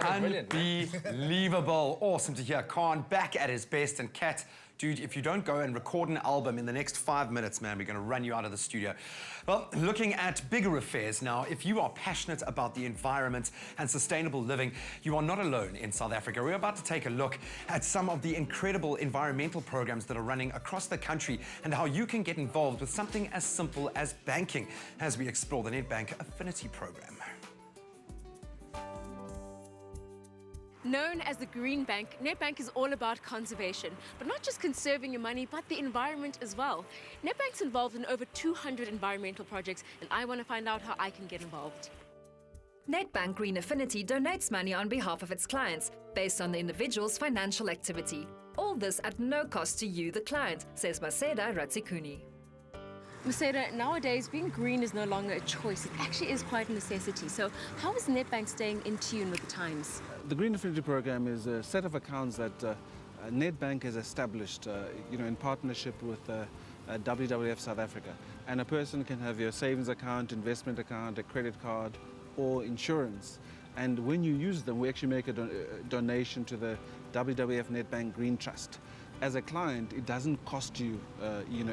Brilliant, man. Unbelievable. Awesome to hear. Khan back at his best. And Kat, dude, if you don't go and record an album in the next 5 minutes, man, we're going to run you out of the studio. Well, looking at bigger affairs now, if you are passionate about the environment and sustainable living, you are not alone in South Africa. We're about to take a look at some of the incredible environmental programs that are running across the country and how you can get involved with something as simple as banking as we explore the Nedbank Affinity program. Known as the Green Bank, Nedbank is all about conservation, but not just conserving your money, but the environment as well. Nedbank's involved in over 200 environmental projects, and I want to find out how I can get involved. Nedbank Green Affinity donates money on behalf of its clients, based on the individual's financial activity. All this at no cost to you, the client, says Maseda Ratsikuni. Maseda, nowadays being green is no longer a choice, it actually is quite a necessity. So how is Nedbank staying in tune with the times? The Green Affinity program is a set of accounts that Nedbank has established in partnership with WWF South Africa. And a person can have your savings account, investment account, a credit card or insurance. And when you use them, we actually make a donation to the WWF Nedbank Green Trust. As a client, it doesn't cost you,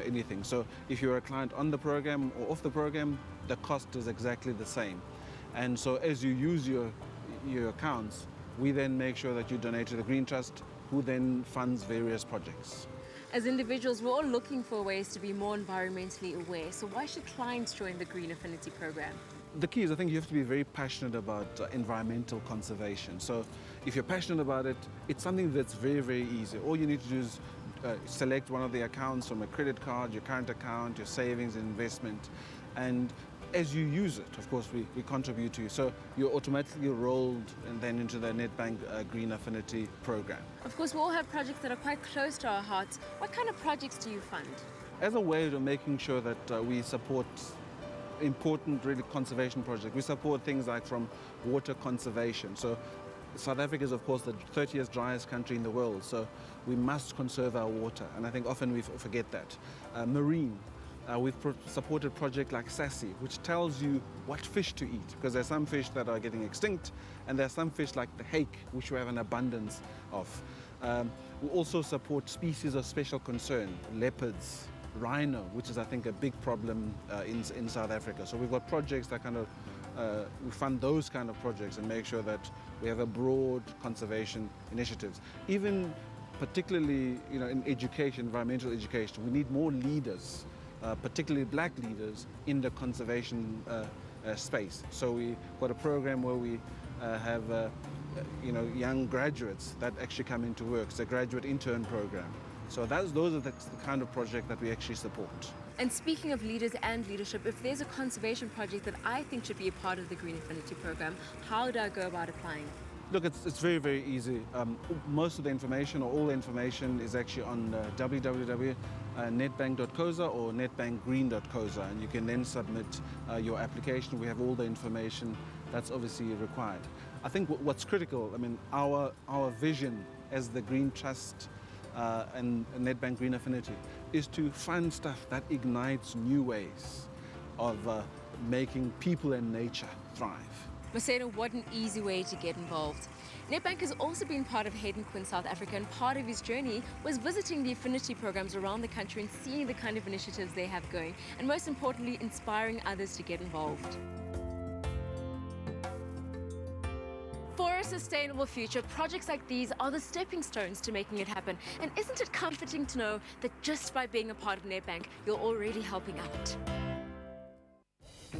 anything. So if you're a client on the program or off the program, the cost is exactly the same. And so as you use your accounts, we then make sure that you donate to the Green Trust, who then funds various projects. As individuals, we're all looking for ways to be more environmentally aware. So why should clients join the Green Affinity program? The key is, I think you have to be very passionate about environmental conservation. So if you're passionate about it, it's something that's very, very easy. All you need to do is select one of the accounts from a credit card, your current account, your savings and investment. And as you use it, of course, we contribute to you. So you're automatically rolled and then into the Nedbank Green Affinity program. Of course, we all have projects that are quite close to our hearts. What kind of projects do you fund? As a way of making sure that we support important really conservation projects. We support things like from water conservation. So South Africa is of course the 30th driest country in the world, so we must conserve our water, and I think often we forget that. Marine, we've supported projects like SASSI, which tells you what fish to eat, because there's some fish that are getting extinct and there's some fish like the hake, which we have an abundance of. We also support species of special concern, leopards, rhino, which is I think a big problem in South Africa. So we've got projects that we fund those kind of projects and make sure that we have a broad conservation initiatives. Even particularly in education, environmental education, we need more leaders, particularly black leaders in the conservation space. So we've got a program where we have young graduates that actually come into work. It's a graduate intern program. So those are the kind of project that we actually support. And speaking of leaders and leadership, if there's a conservation project that I think should be a part of the Green Affinity program, how do I go about applying? Look, it's very, very easy. Most of the information or all the information is actually on www.nedbank.coza or nedbankgreen.coza, and you can then submit your application. We have all the information that's obviously required. I think what's critical, our vision as the Green Trust and Nedbank Green Affinity is to fund stuff that ignites new ways of making people and nature thrive. Maseda, what an easy way to get involved. Nedbank has also been part of Hayden Quinn South Africa, and part of his journey was visiting the affinity programs around the country and seeing the kind of initiatives they have going, and most importantly, inspiring others to get involved. For a sustainable future, projects like these are the stepping stones to making it happen. And isn't it comforting to know that just by being a part of Nedbank, you're already helping out?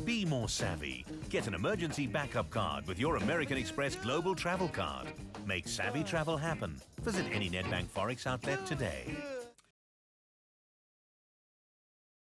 Be more savvy. Get an emergency backup card with your American Express Global Travel Card. Make savvy travel happen. Visit any Nedbank Forex outlet today.